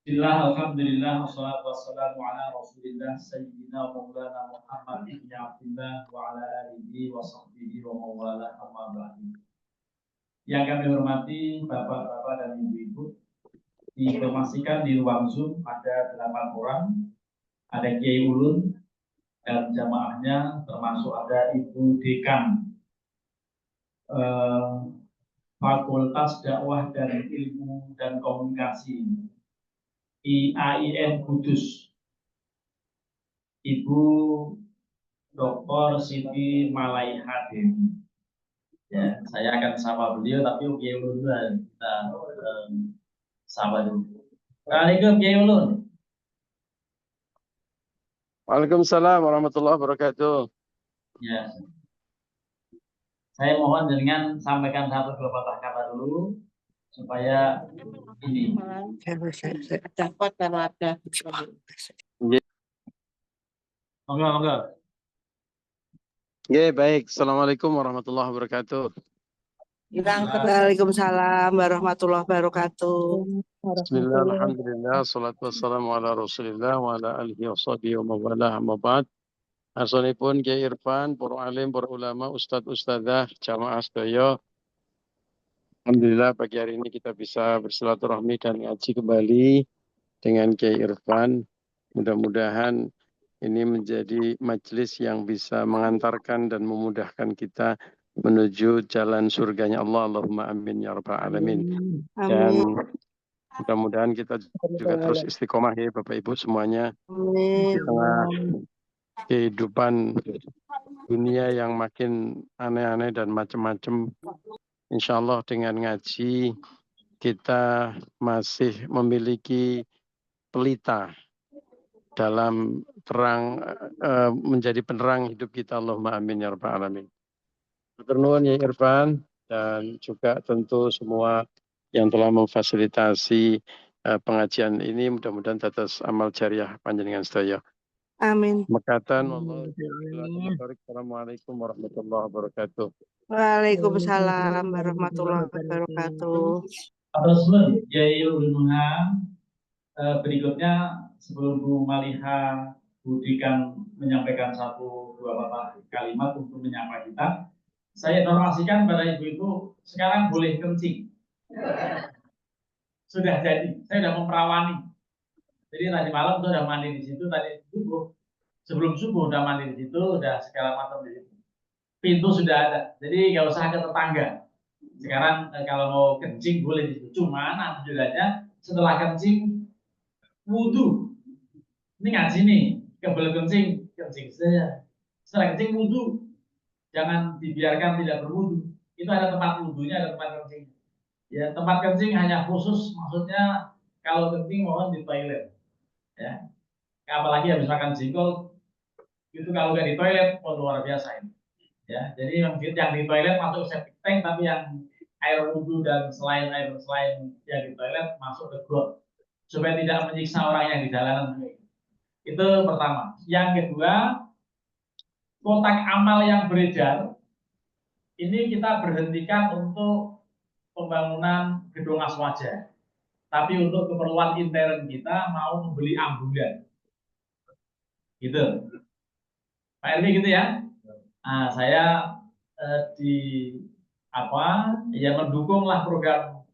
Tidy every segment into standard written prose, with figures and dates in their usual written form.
Bismillah, alhamdulillah, wassalatu wassalamu ala rasulillah, sayyidina wa maulana Muhammad ibn Abdillah wa ala alihi wa sahbihi wa mawala amma ba'du. Yang kami hormati Bapak-Bapak dan Ibu-Ibu, diinformasikan di ruang Zoom ada 8 orang, ada Kiai Ulun dan jamaahnya, termasuk ada Ibu Dekan Fakultas Dakwah dan Ilmu dan Komunikasi IAIN Kudus, Ibu Dr. Siti Malaiha Dewi. Ya, saya akan sapa beliau, tapi Kiai Ulun dulu kita sapa dulu. Assalamualaikum Kiai Ulun. Waalaikumsalam warahmatullahi wabarakatuh. Ya, saya mohon dengan sampaikan satu dua patah kata dulu supaya ini. Dapat kalau ada. Monggo. Ya, baik. Assalamualaikum warahmatullahi wabarakatuh. Waalaikumsalam warahmatullahi wabarakatuh. Bismillah, alhamdulillah, salatu wassalamu ala rasulillah wa ala alihi wa sahbihi wa mawalah amma ba'd. Asalipun Kiai Irfan, para alim, para ulama, ustadz, ustadzah, jamaah sedaya. Alhamdulillah pagi hari ini kita bisa bersilaturahmi dan ngaji kembali dengan Kiai Irfan. Mudah-mudahan ini menjadi majelis yang bisa mengantarkan dan memudahkan kita menuju jalan surganya Allah. Allahumma amin ya rabbal alamin. Dan mudah-mudahan kita juga terus istiqomah ya Bapak Ibu semuanya. Di tengah kehidupan dunia yang makin aneh-aneh dan macam-macam. Insya Allah dengan ngaji kita masih memiliki pelita dalam terang menjadi penerang hidup kita. Allahumma amin ya rabbal alamin. Matur nuwun ya Irfan dan juga tentu semua yang telah memfasilitasi pengajian ini, mudah-mudahan atas amal jariah panjenengan sedaya. Amin. Mekatan Assalamualaikum warahmatullahi wabarakatuh. Waalaikumsalam warahmatullahi wabarakatuh. Terus Kiai Ulun berikutnya sebelum Bu Maliha Budikan menyampaikan satu dua patah kalimat untuk menyapa kita, saya informasikan pada ibu-ibu sekarang boleh kencing. Sudah jadi, saya sudah memperawani. Jadi tadi malam sudah mandi di situ, tadi subuh, sebelum subuh sudah mandi di situ, sudah segala macam di situ. Pintu sudah ada, jadi nggak usah ke tetangga. Sekarang kalau mau kencing boleh di situ. Cuma alhamdulillahnya setelah kencing wudhu. Ini ngaji nih, kebelet kencing saja. Setelah kencing wudhu, jangan dibiarkan tidak berwudhu. Itu ada tempat wudhunya, ada tempat kencing. Ya, tempat kencing hanya khusus, maksudnya kalau kencing mohon di toilet. Ya, apalagi habis makan jengkol, itu kalau nggak di toilet, luar biasa ini. Ya, jadi yang di toilet masuk septic tank, tapi yang air wudhu dan selain yang di toilet masuk ke got, supaya tidak menyiksa orang yang di jalanan. Itu pertama. Yang kedua, kotak amal yang beredar ini kita berhentikan untuk pembangunan gedung aswaja, tapi untuk keperluan intern kita mau membeli ambulan, gitu. Pak RW gitu ya. Nah, saya mendukunglah program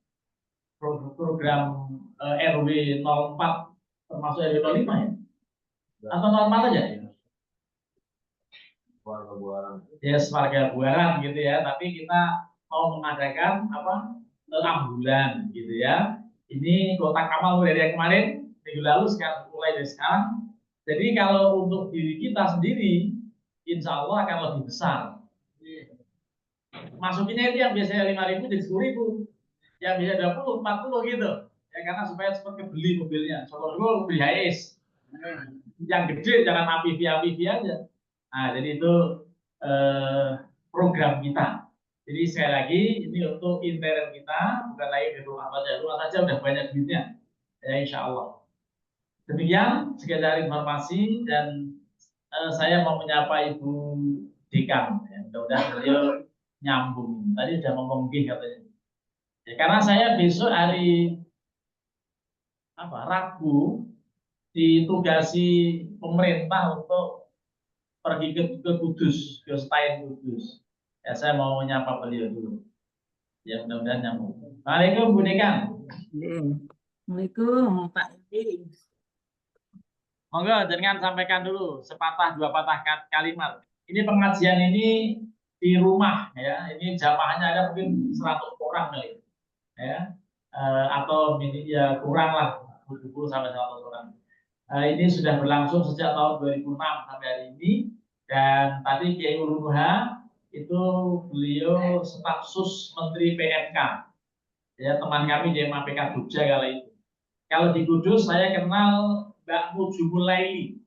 RW 04 termasuk RW 05 ya, atau normal aja ya. Warga Buaran gitu ya, tapi kita mau mengadakan ambulan gitu ya. Ini kotak amal dari yang kemarin minggu lalu, sekarang mulai dari sekarang. Jadi kalau untuk diri kita sendiri, insya Allah akan lebih besar. Masukinnya itu yang biasanya 5.000 jadi 10.000, yang biasanya 20, 40 gitu. Ya karena supaya cepat kebeli mobilnya. Soalnya beli HS. Yang gede jangan APV aja. Nah, jadi itu program kita. Jadi sekali lagi ini untuk intern kita, bukan lagi di rumah saja udah banyak duitnya. Ya insya Allah. Demikian sekedar informasi dan saya mau menyapa Ibu Dekan. Ya, mudah-mudahan beliau nyambung. Tadi sudah ngomong katanya. Ya, karena saya besok hari ragu ditugasi pemerintah untuk pergi ke Kudus, ke Stein Kudus. Ya, saya mau nyapa beliau dulu. Ya, mudah-mudahan nyambung. Waalaikumsalam, Bu Dekan. Assalamualaikum Pak Edi. Monggo dengan sampaikan dulu sepatah dua patah kalimat. Ini pengajian ini di rumah ya. Ini jamaahnya ada mungkin 100 orang kali. Ya. Atau ya kurang lah 70 sampai 100 orang. Ini sudah berlangsung sejak tahun 2006 sampai hari ini, dan tadi Kiai Ulunuha itu beliau staf sus Menteri PMK, ya teman kami di MAPK Jogja kala itu. Kalau di Kudus saya kenal Mbak Mujumulaili,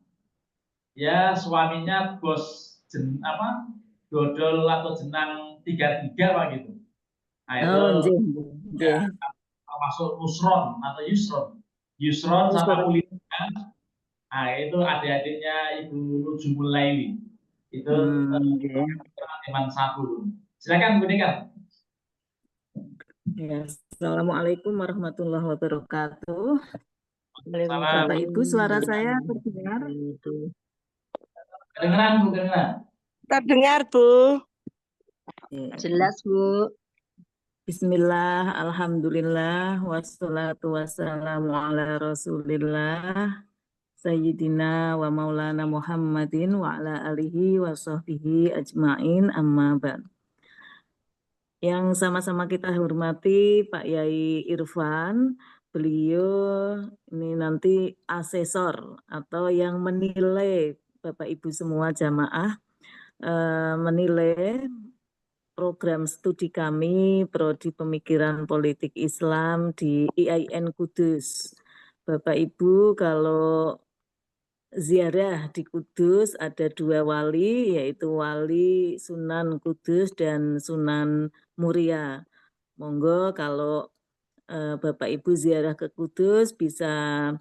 ya suaminya bos dodol atau jenang 33 Pak gitu. Nah itu ya, termasuk Nusron atau Yusron sama Ulina. Nah itu adik-adiknya Ibu Nujumulaili. Itu teman satu. Silakan Bu Nika. Ya, Assalamualaikum warahmatullahi wabarakatuh. Salam. Bapak Ibu, suara saya terdengar? Kedengeran Bu, kedengeran. Terdengar, Bu. Jelas, Bu. Bismillah, alhamdulillah, wassalatu wassalamu ala rasulillah, Sayyidina wa maulana Muhammadin wa ala alihi wa sahbihi ajma'in, amma ba'd. Yang sama-sama kita hormati Pak Yai Irfan, beliau ini nanti asesor atau yang menilai Bapak Ibu semua jamaah, menilai program studi kami Prodi Pemikiran Politik Islam di IAIN Kudus. Bapak Ibu kalau ziarah di Kudus ada 2 wali, yaitu Wali Sunan Kudus dan Sunan Muria. Monggo kalau Bapak Ibu ziarah ke Kudus bisa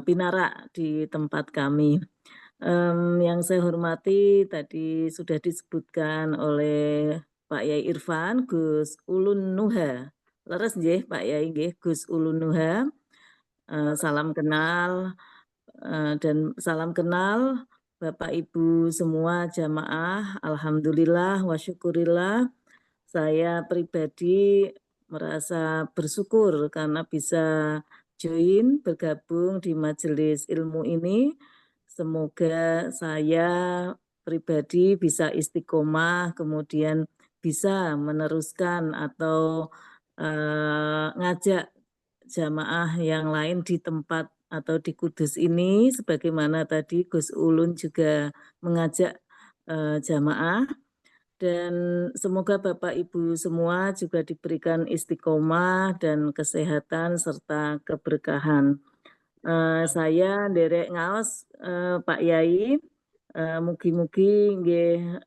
pinarak di tempat kami. Yang saya hormati tadi sudah disebutkan oleh Pak Yai Irfan, Gus Ulun Nuha. Leres nggih Pak Yai nggih, Gus Ulun Nuha. Salam kenal dan salam kenal Bapak Ibu semua jamaah. Alhamdulillah wa syukurillah. Saya pribadi merasa bersyukur karena bisa join bergabung di majelis ilmu ini. Semoga saya pribadi bisa istiqomah, kemudian bisa meneruskan atau ngajak jamaah yang lain di tempat atau di Kudus ini, sebagaimana tadi Gus Ulun juga mengajak jamaah. Dan semoga Bapak Ibu semua juga diberikan istiqomah dan kesehatan serta keberkahan. Saya derek ngaos Pak Yai, mugi-mugi nggih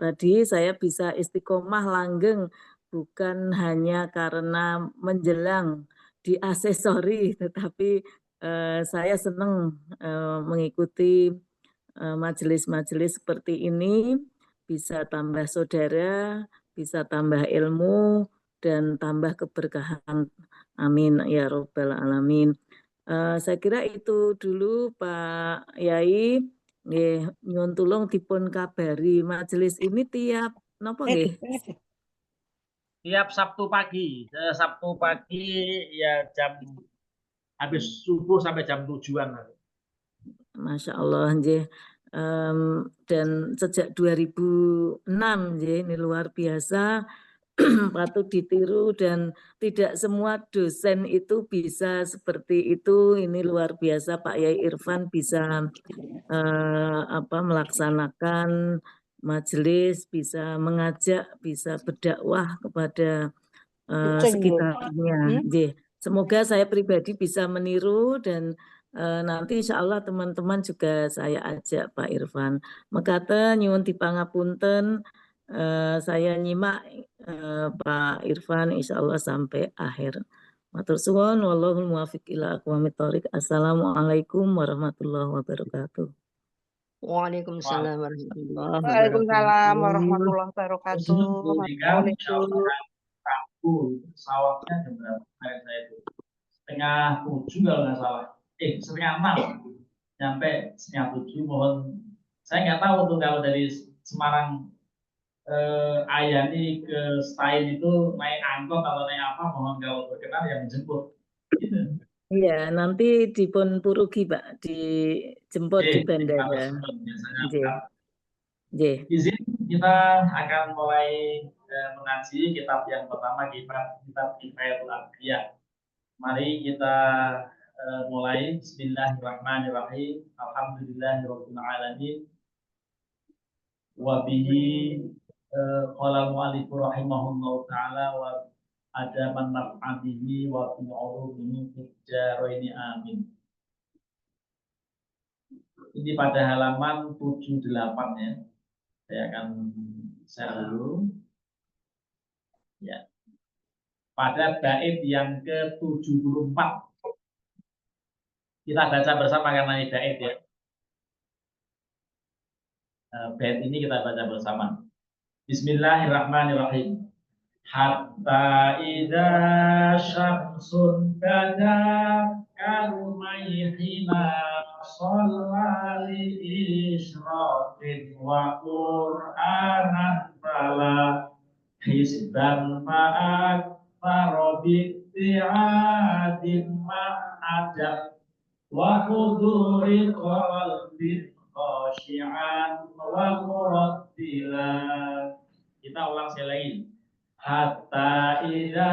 tadi saya bisa istiqomah langgeng bukan hanya karena menjelang diasesori, tetapi saya senang mengikuti majelis-majelis seperti ini, bisa tambah saudara, bisa tambah ilmu dan tambah keberkahan. Amin ya robbal alamin. Saya kira itu dulu Pak Yai. Nggih, nyuwun tulung dipun kabari majelis ini tiap napa nggih? Tiap Sabtu pagi. Sabtu pagi ya jam habis subuh sampai jam 7-an. Masya Allah nggih. Dan sejak 2006 nggih, ini luar biasa. Patut ditiru dan tidak semua dosen itu bisa seperti itu. Ini luar biasa Pak Yai Irfan bisa melaksanakan majelis, bisa mengajak, bisa berdakwah kepada sekitarnya. Semoga saya pribadi bisa meniru dan nanti insya Allah teman-teman juga saya ajak Pak Irfan. Mekaten nyuwun dipangapunten, saya nyimak Pak Irfan insya Allah sampai akhir. Matur suwun, wallahul muwaffiq ila aqwamit thoriq. Assalamualaikum warahmatullahi wabarakatuh. Waalaikumsalam warahmatullahi wabarakatuh. Waalaikumsalam warahmatullahi wabarakatuh. Assalamualaikum. Sawahnya jam berapa? Saya itu. setengah 7 kalau nggak salah. Setengah 6 nyampe setengah 7. Mohon, saya nggak tahu tuh kalau dari Semarang Ayani ke Stein itu naik angkot atau naik apa, mohon kalau berkenan yang menjemput. Gitu. Iya, nanti dipun purugi, Pak, dijemput di bandara. Izin kita akan mulai mengaji kitab yang pertama, kitab Kifayatul Anbiya. Mari kita mulai. Bismillahirrahmanirrahim. Alhamdulillahirabbil alamin. Wa bihi qala al-mu'allif rahimahullahu taala wa ada man naf'abihi wa fi ulumihi fid daraini amin. Ini pada halaman 78 ya. Saya akan share dulu. Ya. Pada bait yang ke-74. Kita baca bersama karena ini bait ya. Bait ini kita baca bersama. Bismillahirrahmanirrahim. Hatta idza syamsun badat karumaihina sholali isyraqin wa qur'anan fala hisban ma'ak farobi ti'adin ma'adab wa huduri qalbin khashi'an wa murattilan. Kita ulang sekali lagi. Hatta idza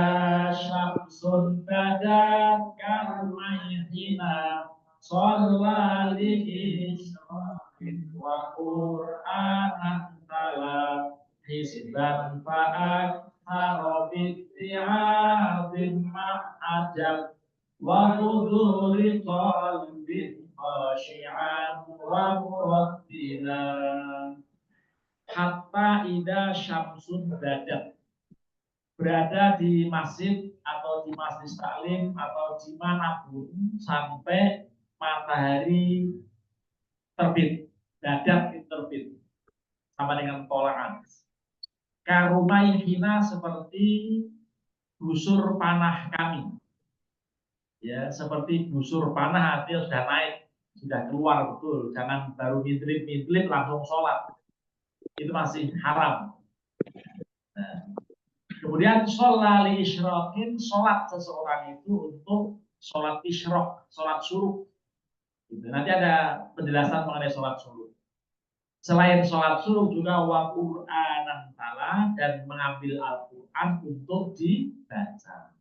syamsun badat karumaihina sholali isyraqin wa qur'anan tala hisban fa'ak harobit ti'adin ma'ajab wa huduri qalbin khashi'an wa murattilan. Hatta idza syamsun badat, berada di masjid atau di masjid taklim atau dimanapun sampai matahari terbit, badat itu terbit sama dengan tolakan. Karumaihina seperti busur panah kami, ya seperti busur panah, artinya sudah naik, sudah keluar betul, jangan baru midlip langsung sholat, itu masih haram. Nah, kemudian sholali isyraqin, sholat seseorang itu untuk sholat isyraq, sholat suruh. Gitu. Nanti ada penjelasan mengenai sholat suruh. Selain sholat suruh juga wa qur'anan tala, dan mengambil Al-Quran untuk dibaca.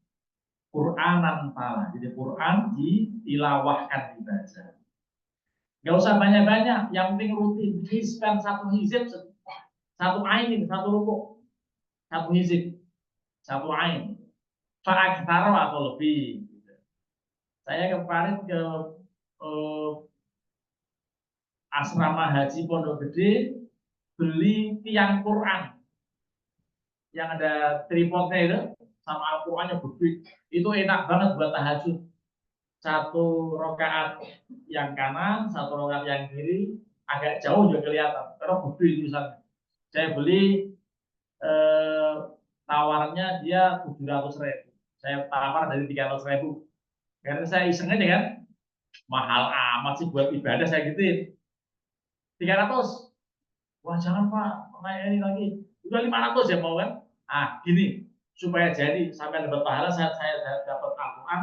Qur'anan tala, jadi Quran ditilawahkan, dibaca. Gak usah banyak-banyak, yang penting rutin. Hizban satu hizib, satu ain, satu rukuk, satu hizib, satu ain. Fa'aktsara atau lebih. Saya kemarin ke asrama haji Pondok Gede, beli tiang Quran yang ada tripodnya itu sama Al-Qurannya gede. Itu enak banget buat tahajud. Satu rakaat yang kanan, satu rakaat yang kiri, agak jauh juga kelihatan karena gede tulisannya. Saya beli tawarnya dia 700.000. Saya tawar dari 300.000. Karena saya iseng aja kan, mahal amat sih buat ibadah, saya gituin. 300. Wah jangan Pak, naik ini lagi. Udah 500 ya mau kan? Gini, supaya jadi sampai dapat pahala, saya dapat Al-Quran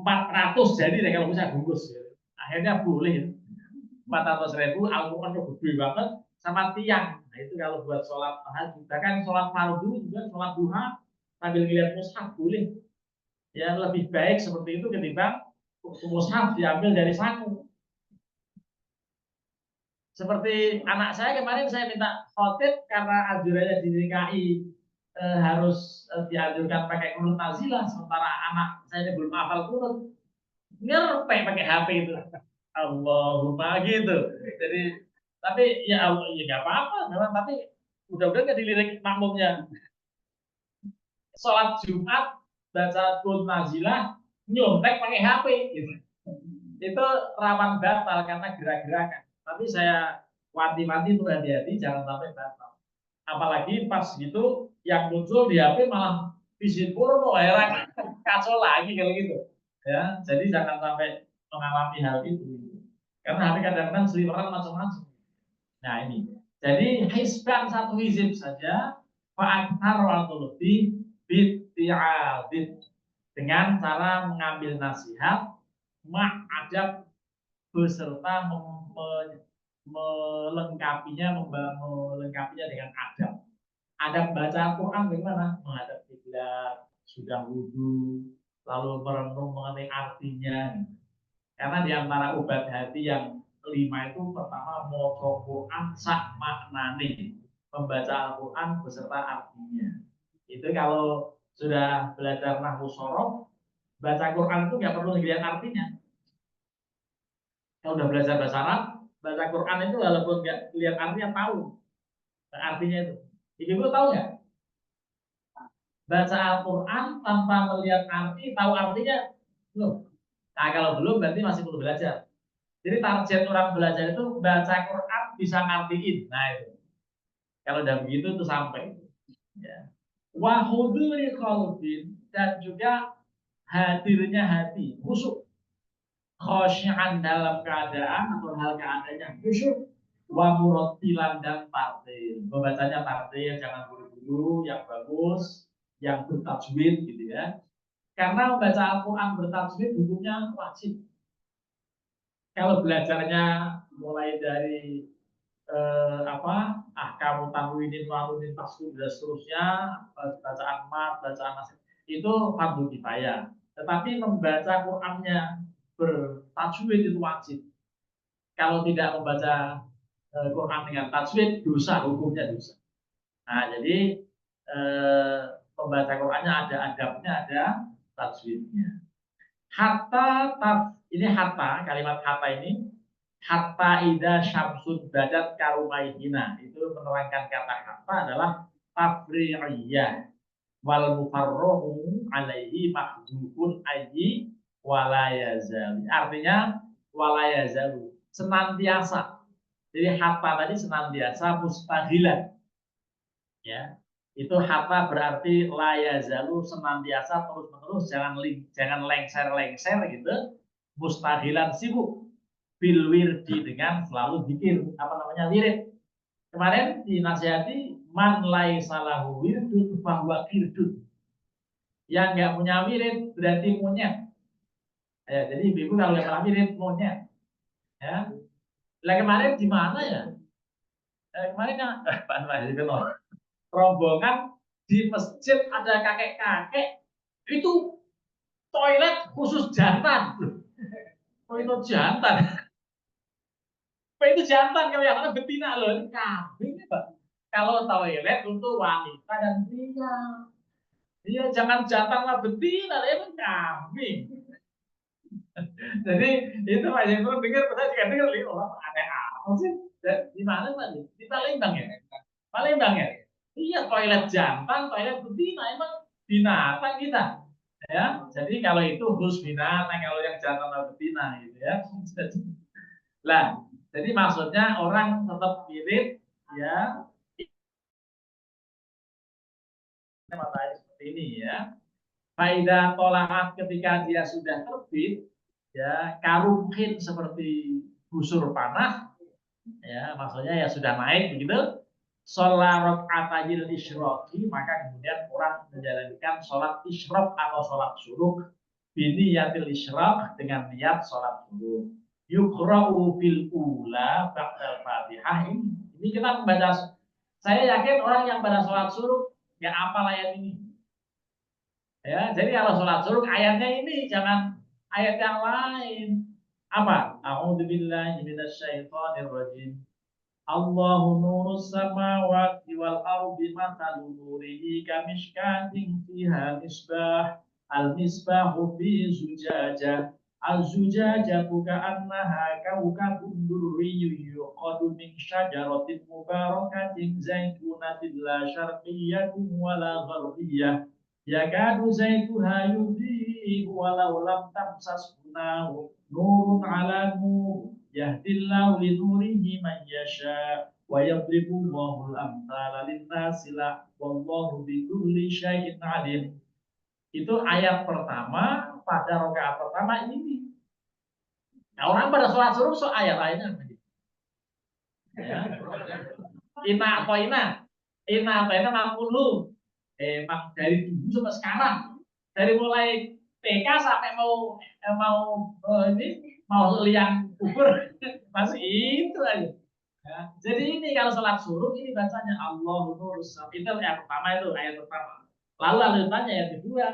400 jadi deh kalau bisa bungkus. Akhirnya boleh. 400.000 Al-Quran gede banget sama tiang. Nah itu kalau buat sholat tahajud. Bahkan sholat fardu juga, sholat duha sambil lihat mushaf boleh. Ya lebih baik seperti itu ketimbang mushaf diambil dari saku. Seperti anak saya kemarin, saya minta khotib karena anjurannya di DKI harus dianjurkan pakai kunut nazilah, sementara anak saya belum hafal kunut, ngerpek pakai HP itu. Allahumma gitu. Jadi tapi ya nggak apa-apa memang, tapi mudah-mudahan nggak dilirik makmumnya. Sholat Jumat baca kunut nazilah nyontek pakai HP gitu. Itu rawan batal karena gerak-gerakan. Tapi saya wanti-wanti untuk hati-hati jangan sampai batal. Apalagi pas gitu yang muncul di HP malah visit porno, heran kacau lagi kalau gitu. Ya, jadi jangan sampai mengalami hal itu. Karena hari kadang-kadang seliweran macam-macam. Nah ini, jadi hisban satu hizib saja, fa'aktar atau lebih biti'adid, dengan cara mengambil nasihat, ma'adab beserta melengkapinya dengan adab. Adab baca Quran bagaimana? Menghadap kiblat, sudah wudhu, lalu merenung mengenai artinya. Karena di antara obat hati yang 5 itu pertama maca Quran sak maknane, membaca Al-Quran beserta artinya. Itu kalau sudah belajar nahwu shorof, baca Quran itu nggak perlu lihat artinya. Kalau udah belajar bahasa Arab, baca Quran itu walaupun nggak lihat artinya tahu artinya itu. Ibu tahu nggak? Baca Al-Quran tanpa melihat arti, tahu artinya belum. Nah kalau belum berarti masih perlu belajar. Jadi target orang belajar itu baca Quran bisa ngertiin. Nah itu. Kalau udah begitu itu sampai. Ya. Wa huduri qalbin, dan juga hadirnya hati, khusyuk. Khosyi'an dalam keadaan atau hal keadaannya khusyuk. Wa murattilan dan tartil. Membacanya tartil, jangan buru-buru, yang bagus, yang bertajwid gitu ya. Karena membaca Al-Quran bertajwid hukumnya wajib. Kalau belajarnya mulai dari kamu tanwinin walunin tasbih dan seterusnya, bacaan mat, bacaan nasib, itu fardu kifayah. Tetapi membaca Qurannya bertajwid itu wajib. Kalau tidak membaca Quran dengan tajwid, dosa, hukumnya dosa. Nah jadi membaca Qurannya ada adabnya, ada tajwidnya. Hatta ini hatta, kalimat hatta ini hatta ida syamsud badat karumaihina, itu menerangkan kata hatta adalah tafri'iyah wal mufarrohu alaihi mahdhufun ayyi walayazali, artinya walayazalu, senantiasa. Jadi hatta tadi senantiasa mustahilan, ya. Itu hatta berarti layazalu, senantiasa terus-menerus, jangan lengser-lengser gitu. Mustahilan sibuk bil wirdi, dengan selalu zikir, apa namanya, wirid. Kemarin dinasihati man laisalahu wirdun bahwa kirdun. Yang nggak punya wirid berarti monyet. Ya, jadi ibu kalau nggak pernah wirid monyet. Ya. Lah kemarin di mana ya? Kemarin kan rombongan di masjid ada kakek-kakek itu toilet khusus jantan. Oh itu jantan. Apa itu jantan, kalau yang mana betina loh, ini kambing ya Pak. Kalau toilet untuk wanita dan pria. Iya jangan jantan lah, betina, itu kambing. Jadi itu Pak Jempol dengar, saya juga dengar, orang aneh apa sih? Di mana Pak? Di Palembang ya? Palembang ya? Iya, toilet jantan, toilet betina, emang binatang kita. Ya, jadi kalau itu khusus binatang, kalau yang jantan atau betina gitu ya. Lah, jadi maksudnya orang tetap mirip ya, matahari seperti ini ya. Faidah tolaat, ketika dia sudah terbit ya, karumhin seperti busur panah ya, maksudnya ya sudah naik begitu. Sholat atajil isyraqi, maka kemudian orang menjalankan sholat isyraq atau sholat syuruk bini yatil isyraq, dengan niat sholat syuruk. Yukra'u fil ula ba'dal fatihah. Ini kita membaca, saya yakin orang yang pada sholat syuruk nggak hafal ayat ini ya. Jadi kalau sholat syuruk ayatnya ini, jangan ayat yang lain. Apa? A'udzubillahi minasyaitonir rajim. Allahu nurus samawati wal ardi mathalu nurihi kamishkatin fiha misbah, al misbahu fi zujajah, al zujajatu ka'annaha kawkabun durriyyun yuqadu min syajaratin mubarakatin zaitunatin la syarqiyyatin wala gharbiyyah yakadu zaituha yudhi'u walau lam tamsashu nurun ala nur yahdillahu li nurihi man yasha wa yadribu Allahul amthala lin-nasi wallahu bikulli syai'in alim. Itu ayat pertama pada rakaat pertama sama ini. Nah, orang pada sholat suruh so ayat lainnya. Ya. Ina atau ina makulu. Dari dulu sampai sekarang, dari mulai TK sampai mau liang kubur masih itu aja. Ya. Jadi ini kalau sholat suruh ini bacanya Allahu Nur. Itu yang pertama itu ayat pertama. Lalu lanjutannya ayat kedua.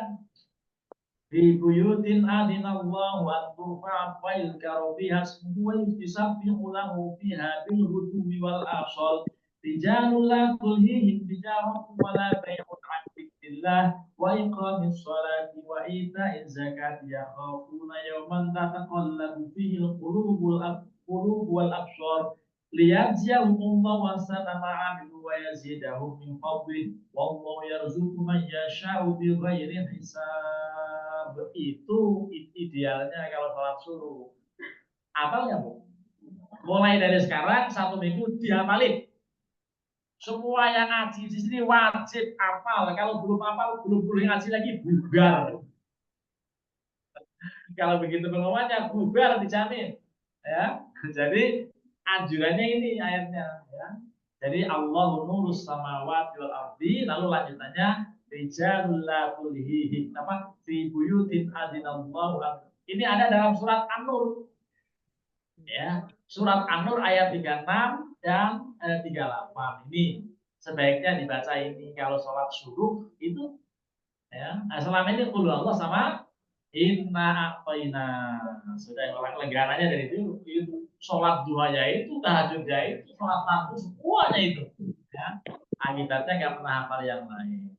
Di buyutin adinallahu an turfa wa yuzkaru fiha ismuhu wa yusabbihu lahu fiha bil ghudwi wal asal rijalun la tulhihim tijaratun wa la bay'un an dzikrillah wa iqamis sholati wa ita'iz zakati yakhafuna yawman tataqallabu fihi al qulub wal absar liyajziyahum Allahu ahsana ma 'amilu wa yazidahum min fadlihi wallahu yarzuqu man yasha'u bighairi hisab. Itu idealnya kalau sholat suruh. Apalnya Bu? Mulai dari sekarang 1 minggu dihafalin. Semua yang ngaji di sini wajib hafal. Kalau belum hafal, belum boleh ngaji lagi, bubar. Kalau begitu pengumumannya, bubar dijamin. Ya, jadi anjurannya ini ayatnya. Ya. Jadi Allahu nurus samawati wal ardi. Lalu lanjutannya rijalul la tulhihim apa fi buyutin adinallahu. Ini ada dalam surat An-Nur. Ya, surat An-Nur ayat 36 dan 38. Ini sebaiknya dibaca ini kalau sholat subuh itu ya. Nah, selama ini qul Allah sama inna a'tayna. Sudah orang legarannya dari itu sholat duhanya itu, tahajudnya itu, sholat fardu semuanya itu. Ya. Akibatnya nggak pernah hafal yang lain.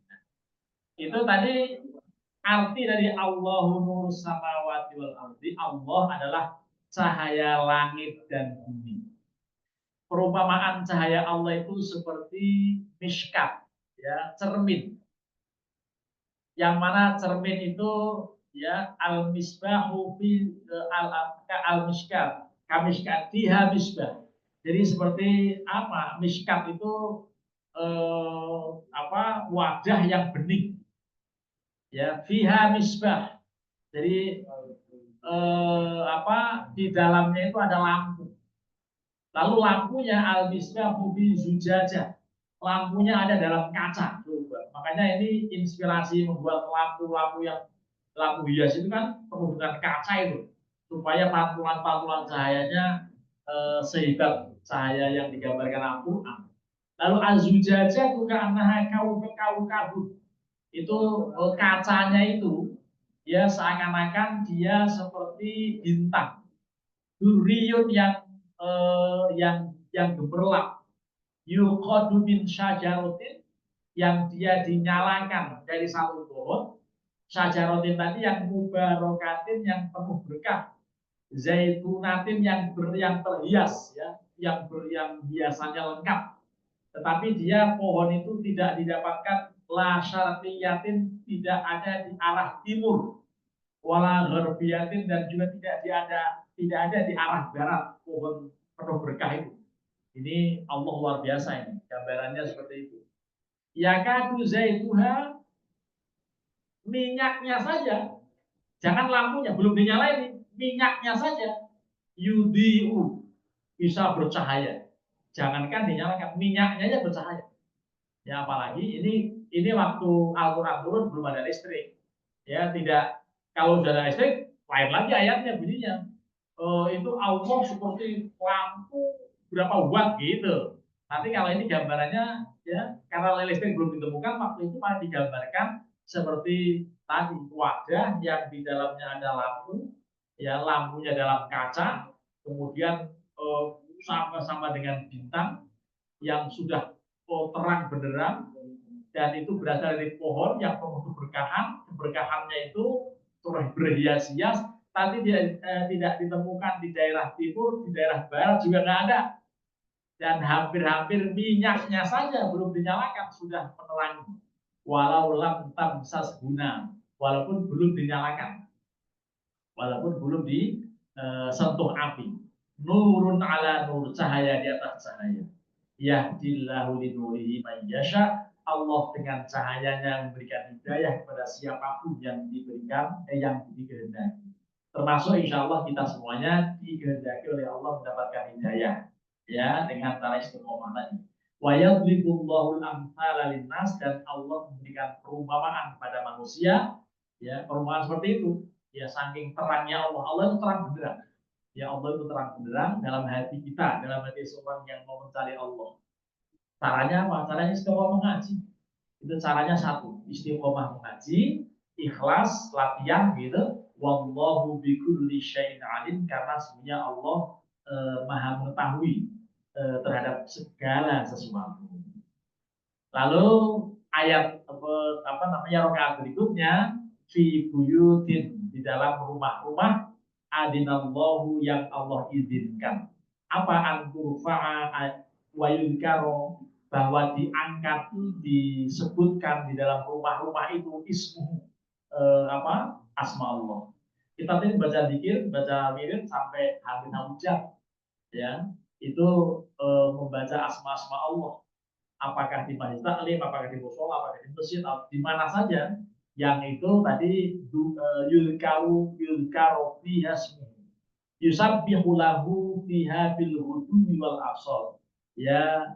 Itu tadi arti dari Allahu nurus samawati wal ardi. Allah adalah cahaya langit dan bumi. Perumpamaan cahaya Allah itu seperti mishkat, ya, cermin. Yang mana cermin itu ya al-misbahu fi al-mishkat, kamishkat fiha misbah. Jadi seperti apa? Mishkat itu wadah yang bening. Ya, fiha misbah. Jadi di dalamnya itu ada lampu. Lalu lampunya al-misbahu bi zujajah. Lampunya ada dalam kaca. Coba. Makanya ini inspirasi membuat lampu-lampu yang lampu hias itu kan penuh dengan kaca itu supaya pantulan-pantulan cahayanya sehebat cahaya yang digambarkan Al-Quran. Lalu az-zujajah juga annaha kau itu kacanya itu ya seakan-akan dia seperti bintang duriyun yang gemerlap yuqadu min syajaratin yang dia dinyalakan dari satu pohon syajaratin tadi yang mubarakatin yang penuh berkah zaitunatin yang terhias ya yang hiasannya lengkap tetapi dia pohon itu tidak didapatkan la syarqiyatin tidak ada di arah timur wala gharbiyatin dan juga tidak ada di arah barat pohon penuh berkah itu. Ini Allah luar biasa ini gambarannya seperti itu. Yakadu zaituha minyaknya saja jangan lampunya belum dinyalain minyaknya saja yudiu bisa bercahaya jangankan dinyalakan minyaknya aja bercahaya ya apalagi ini waktu Al-Quran turun belum ada listrik ya tidak kalau sudah ada listrik lain lagi ayatnya bunyinya itu Allah seperti lampu berapa watt gitu nanti kalau ini gambarannya ya karena listrik belum ditemukan waktu itu malah digambarkan seperti tadi wadah yang di dalamnya ada lampu ya lampunya dalam kaca kemudian sama-sama dengan bintang yang sudah terang benderang dan itu berasal dari pohon yang penuh keberkahannya itu berhias-hias tapi tidak ditemukan di daerah timur di daerah barat juga nggak ada dan hampir-hampir minyaknya saja belum dinyalakan sudah menerangi walau lam tamsas guna walaupun belum dinyalakan walaupun belum disentuh api nurun ala nur cahaya di atas cahaya yahdillahu linurihi man yasha Allah dengan cahayanya memberikan hidayah kepada siapapun yang diberikan yang dikehendaki Termasuk insya Allah kita semuanya dikehendaki oleh Allah mendapatkan hidayah ya dengan cara istiqomah tadi. Wa yadribullahu al-amthala linnas, dan Allah memberikan perumpamaan kepada manusia ya, perumpamaan seperti itu ya, saking terangnya Allah. Allah itu terang benderang ya, Allah itu terang benderang dalam hati kita, dalam hati seorang yang mau mencari Allah. Caranya apa? Caranya istiqomah mengaji. Itu caranya satu, istiqomah mengaji, ikhlas, latihan gitu. Wallahu bikulli syai'in alim, karena sebenarnya Allah maha mengetahui terhadap segala sesuatu. Lalu ayat apa namanya rakaat berikutnya, fi buyutin, di dalam rumah-rumah, adinallahu, yang Allah izinkan. Apa anturfa'a wa yuzkaro, bahwa diangkat, disebutkan di dalam rumah-rumah itu ismu asma Allah. Kita tadi baca zikir, baca wirid sampai hampir 6 jam ya, itu membaca asma-asma Allah, apakah di majlis taklim, apakah di musola, apakah di masjid, di mana saja, yang itu tadi yulkaru fiha ismuhu, yusabbihu lahu fiha bil ghudwi wal asal ya.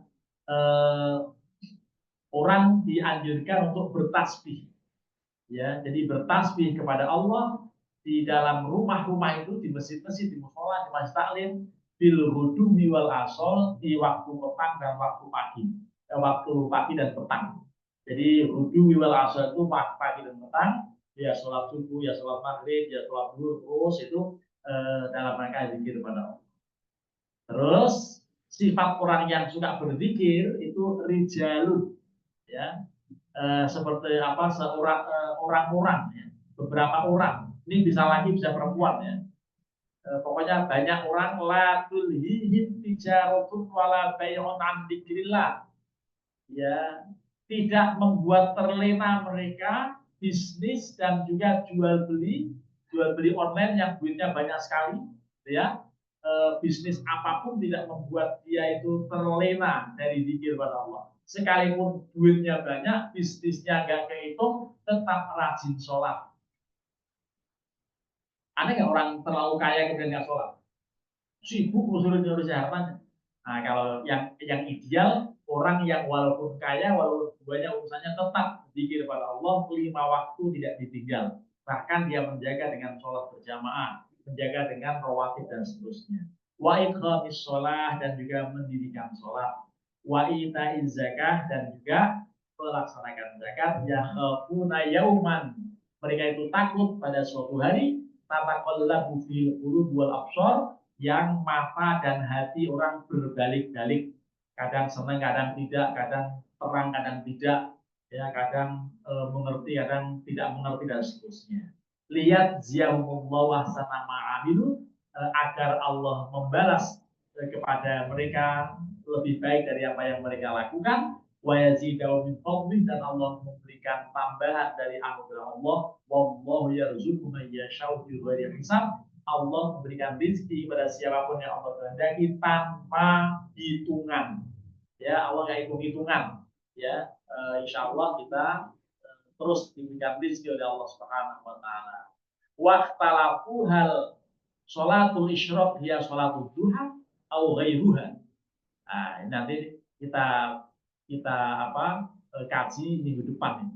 Orang dianjurkan untuk bertasbih ya, jadi bertasbih kepada Allah di dalam rumah-rumah itu, di masjid-masjid, di musola, di majlis taklim, bil ghudwi wal asal, di waktu petang dan waktu pagi, waktu pagi dan petang. Jadi ghudwi wal asal itu pagi dan petang ya, sholat subuh ya, sholat maghrib ya, sholat zuhur, terus itu dalam rangka zikir kepada Allah. Terus sifat orang yang suka berzikir itu rijalun ya, seperti apa, orang-orang ya, beberapa orang, ini bisa laki bisa perempuan ya, pokoknya banyak orang, la tulhihim tijaratun wala bai'un an dzikrillah ya, tidak membuat terlena mereka bisnis dan juga jual beli online yang duitnya banyak sekali ya. Bisnis apapun tidak membuat dia itu terlena dari zikir pada Allah. Sekalipun duitnya banyak, bisnisnya nggak kehitung, tetap rajin sholat. Aneh nggak orang terlalu kaya kemudian nggak sholat? Sibuk ngurus hartanya. Nah, kalau yang ideal, orang yang walaupun kaya, walaupun banyak urusannya, tetap zikir pada Allah 5 waktu tidak ditinggal. Bahkan dia menjaga dengan sholat berjamaah, menjaga dengan rawatib dan seterusnya. Wa iqamis sholah, dan juga mendirikan sholat. Wa ita'iz zakah, dan juga melaksanakan zakat. Yakhafuna yauman, mereka itu takut pada suatu hari, tataqallabu fil qulub wal absar, yang mata dan hati orang berbalik-balik, kadang senang, kadang tidak, kadang terang, kadang tidak, ya, kadang mengerti, kadang tidak mengerti dan seterusnya. Lihat ziyahumullah wa ahsana ma'amilu, agar Allah membalas kepada mereka lebih baik dari apa yang mereka lakukan, wa yazidahu min fadlih, dan Allah memberikan tambahan dari anugerah Allah. Wallahu yarzuqu man yasha'u bighairi hisab, Allah memberikan rezeki kepada siapapun yang Allah kehendaki tanpa hitungan. Ya, Allah nggak hitung-hitungan. Ya, insya Allah kita terus diberikan rezeki oleh Allah Subhanahu Wa Taala. Waqtalafu hal sholatul isyraq hiya sholatul duha au ghairuha. Nah, nanti kita kaji minggu depan.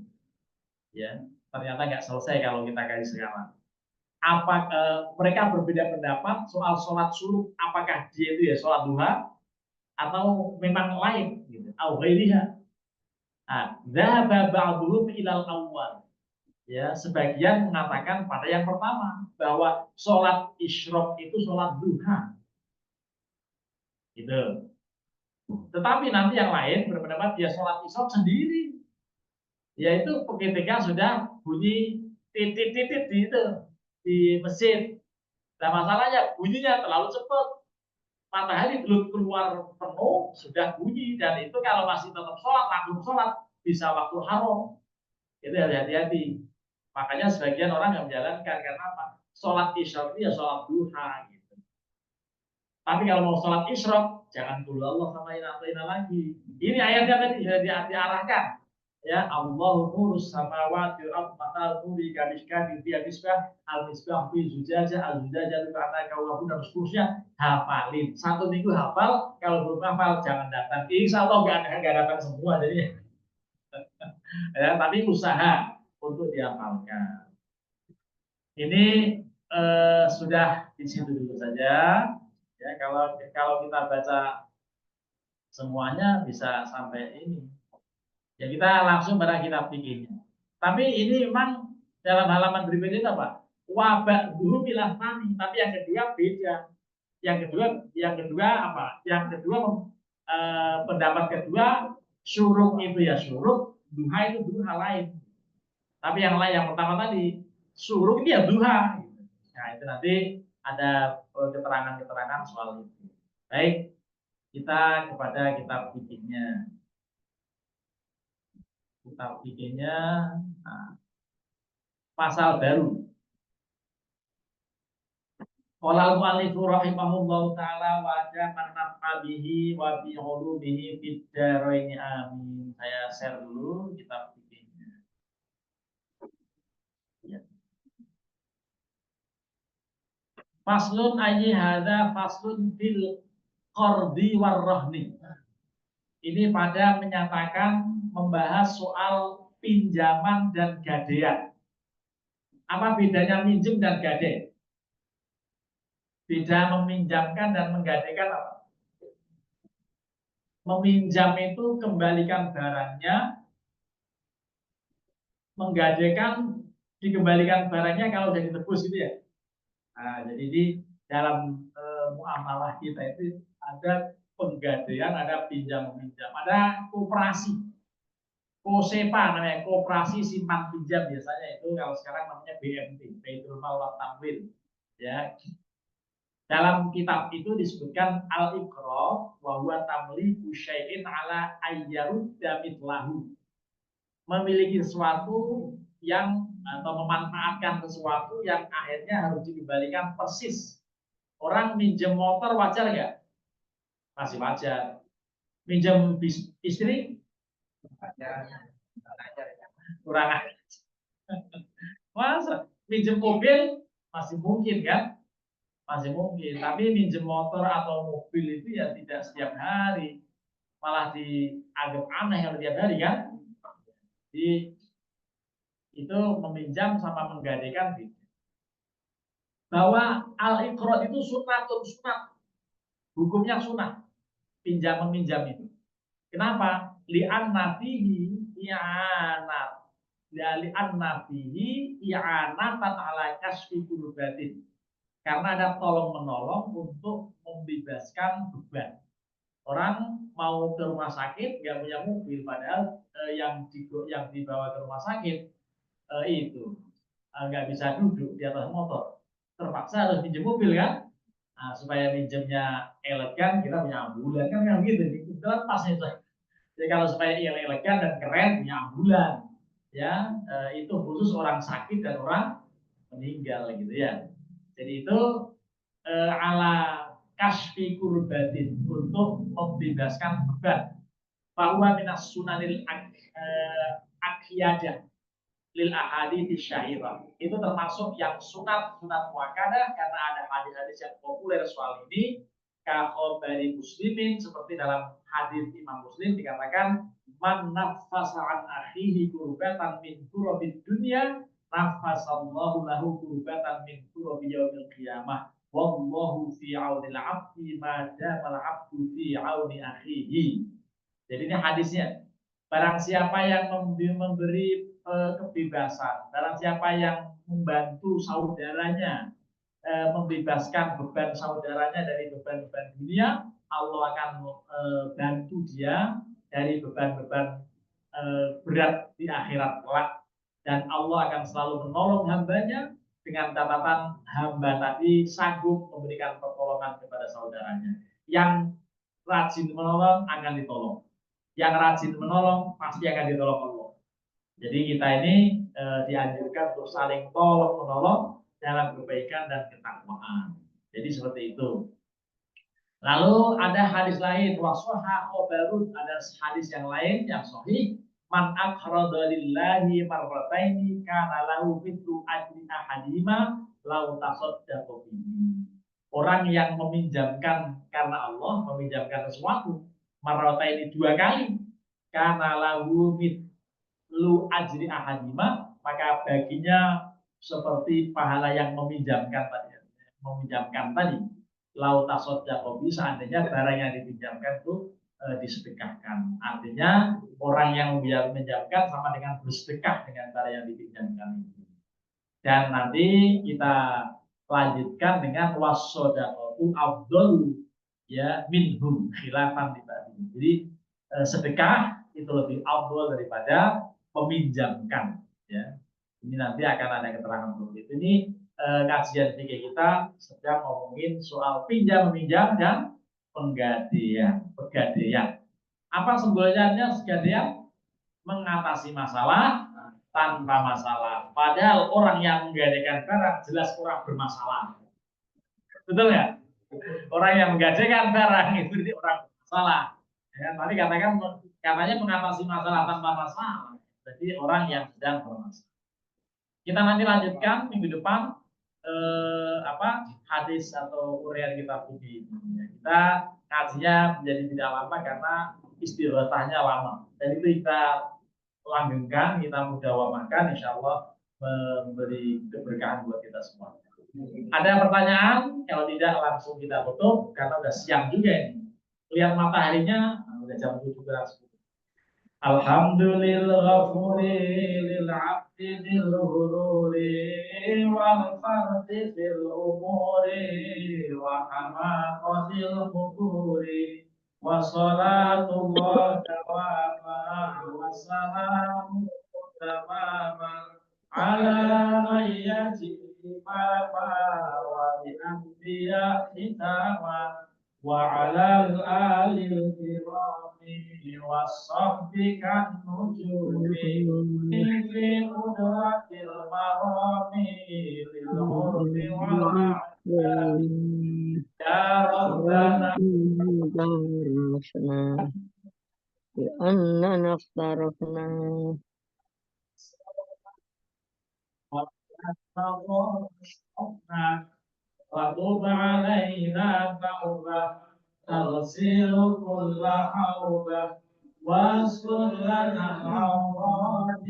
Ya, ternyata nggak selesai kalau kita kaji sekarang. Mereka berbeda pendapat soal sholat suruh, apakah dia itu ya sholat duha atau memang lain gitu. Au ghairiha. Dzahaba ba'dhum ilal awwal. Ya, sebagian mengatakan pada yang pertama, bahwa sholat isyraq itu sholat duha. Gitu. Tetapi nanti yang lain berpendapat dia sholat isyraq sendiri. Yaitu ketika sudah bunyi titit-titit di masjid. Nah, masalahnya bunyinya terlalu cepat. Matahari belum keluar penuh sudah bunyi, dan itu kalau masih tetap sholat, langsung sholat, bisa waktu haram. Itu hati-hati. Makanya sebagian orang yang menjalankan, karena apa? Sholat isyraq ya sholat duha gitu. Tapi kalau mau sholat isyraq, jangan dulu Allah sama ina lagi. Ini ayatnya tadi sudah diarahkan. Ya, Allahu nurus samawati wal ardi matal nuri kamishkati fi misbah al misbah fi zujajah al zujajah kata kaulahu dan seterusnya. Hafalin 1 minggu hafal, kalau belum hafal jangan datang. Insya Allah nggak datang semua jadi ya, tapi usaha untuk dihafalkan. Ini sudah di situ dulu saja. Ya, kalau kita baca semuanya bisa sampai ini. Ya kita langsung pada kitab fikihnya. Tapi ini memang dalam halaman berikutnya itu apa? Wabak dulu bilah tani, tapi yang kedua beda. Yang kedua apa? Yang kedua pendapat kedua syuruk itu ya syuruk, duha itu duha lain. Tapi yang lain yang pertama tadi syuruk itu ya duha. Nah itu nanti ada keterangan-keterangan soal itu. Baik, kita kepada kitab fikihnya. Kitab fikihnya pasal baru. Qala al-mu'allif rahimahullahu taala wa man nafa bihi wa bi ulumihi fid dharain amin. Saya share dulu kitab fikihnya. Ya. Faslun ayyi hadza faslun fil qardi war rahni. Ini pada menyatakan membahas soal pinjaman dan gadean. Apa bedanya minjem dan gade? Beda meminjamkan dan menggadekan apa? Meminjam itu kembalikan barangnya, menggadekan dikembalikan barangnya kalau sudah ditebus gitu ya. Nah, jadi di dalam muamalah kita itu ada penggadean, ada pinjam meminjam, ada koperasi. Kosepa namanya, koperasi simpan pinjam biasanya itu kalau sekarang namanya BMT, Baitul Mal wa Tamwil. Ya. Dalam kitab itu disebutkan al-iqrar wa huwa tamliku syai'in ala ayyarudda mithlahu. Memiliki sesuatu yang atau memanfaatkan sesuatu yang akhirnya harus dikembalikan persis. Orang minjem motor wajar nggak? Masih wajar. Minjem istri? Kurang ajar. Masa? Minjem mobil? Masih mungkin kan? Masih mungkin. Tapi minjem motor atau mobil itu ya tidak setiap hari. Malah dianggap aneh kalau tiap hari kan? Itu meminjam sama menggadekan gitu. Bahwa al-iqrar itu sunatun sunat. Hukumnya sunat. Pinjam meminjam itu. Kenapa? Li'anna fihi i'anat. Ya li'anna fihi i'anatan ala kasfi kurbatin. Karena ada tolong-menolong untuk membebaskan beban. Orang mau ke rumah sakit nggak punya mobil, padahal yang dibawa ke rumah sakit itu nggak bisa duduk di atas motor, terpaksa harus pinjam mobil kan. Nah, supaya pinjamnya elegan kita punya ambulan kan gitu, kebetulan pas itu. Jadi kalau supaya elegan dan keren punya ambulan ya, itu khusus orang sakit dan orang meninggal gitu ya. Jadi itu ala kasfi kurbatin, untuk membebaskan beban. Bahwa minas sunanil akhiyadah lil ahadits syahirah. Itu termasuk yang sunat muakkadah karena ada hadis-hadis yang populer soal ini. Khabari muslimin, seperti dalam hadis Imam Muslim dikatakan man nafasa an akhihi kurbatan min kurabid dunya nafasallahu lahu kurbatan min kurabi yaumil qiyamah. Wallahu fi aunil abdi ma damal abdu fi auni akhihi. Jadi ini hadisnya. Barang siapa yang memberi kebebasan, barang siapa yang membantu saudaranya, membebaskan beban saudaranya dari beban-beban dunia, Allah akan bantu dia dari beban-beban berat di akhirat kelak, dan Allah akan selalu menolong hambanya dengan catatan hamba tadi sanggup memberikan pertolongan kepada saudaranya. Yang rajin menolong akan ditolong, yang rajin menolong pasti akan ditolong Allah. Jadi kita ini dianjurkan untuk saling tolong menolong dalam kebaikan dan ketakwaan. Jadi seperti itu. Lalu ada hadis lain, wasoha khobarun, ada hadis yang lain yang sahih man aqrada lillahi marrataini kana lahu mithlu ajri ahadima law tasaddaqa bihi. Orang yang meminjamkan karena Allah, meminjamkan sesuatu marrataini 2 kali, kana lahu mithlu ajri ahadima, maka baginya seperti pahala yang meminjamkan tadi. Lau tasaddaqa bihi, seandainya barang yang dipinjamkan itu disedekahkan. Artinya orang yang meminjamkan sama dengan bersedekah dengan barang yang dipinjamkan itu. Dan nanti kita lanjutkan dengan wasodaqatu afdalu ya minhum khilafan dibagi. Jadi sedekah itu lebih afdal daripada meminjamkan ya. Ini nanti akan ada keterangan seperti itu. Ini kajian fikih kita sedang ngomongin soal pinjam meminjam dan pegadaian. Apa sebenarnya pegadaian? Mengatasi masalah tanpa masalah. Padahal orang yang menggadaikan barang jelas orang bermasalah. Betul nggak? Orang yang menggadaikan barang itu orang bermasalah. Ya, tadi katanya mengatasi masalah tanpa masalah. Jadi orang yang sedang bermasalah. Kita nanti lanjutkan minggu depan hadis atau uraian kitab fikih. Kita kajinya menjadi tidak lama karena istirahnya lama. Dan itu kita langgengkan, kita mudawamakan, insya Allah memberi keberkahan buat kita semua. Ada pertanyaan? Kalau tidak langsung kita tutup karena udah siang juga ini. Lihat mataharinya, udah jam 7. Alhamdulillahirrahmanirrahim lil 'abdi bil hururi wal fardi fil umuri wa hamaqatil mukuri wa salatullah wa salamu tamama ala ayyati baba wa bi anbiya hitama wa ala alil kirami wasahbi kan nujumi fi udratil marami lil hurmi wal a'yani ya Rabbana لأننا افترقنا وطب علينا توبة تغسل كل حوبة واستر لنا العورات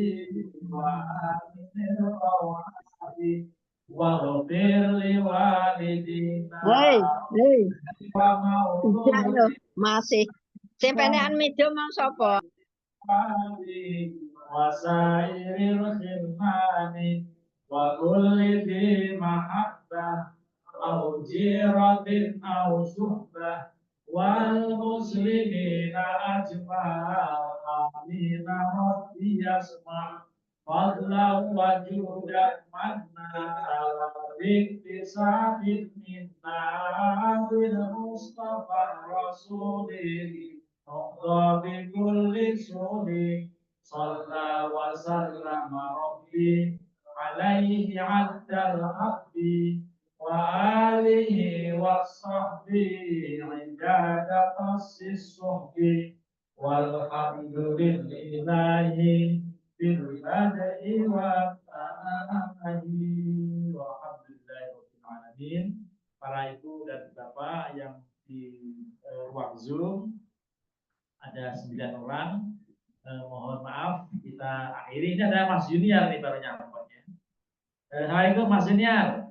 وآمن الروعات واغفر لوالدينا Tidak masih. Simpenean medium mau sapa? wasairil khilmani wa kulli di mahabbah au jiratin au suhbah wal muslimina ajma'in amina rabbi yasma' fadlan wa judan manna iktisabin minna bil mustafa rasulih bi kulli suri صلى وسلم ربي عليه عد الحق وآله وصحبه عداد قص الصحب والحمد لله بالبدء والثناء والحمد لله رب العالمين. Para ibu dan bapak yang di ruang Zoom ada 9 orang. Mohon maaf, kita akhiri. Ini ada Mas Junior nih baru nyampe. Assalamualaikum Mas Junior.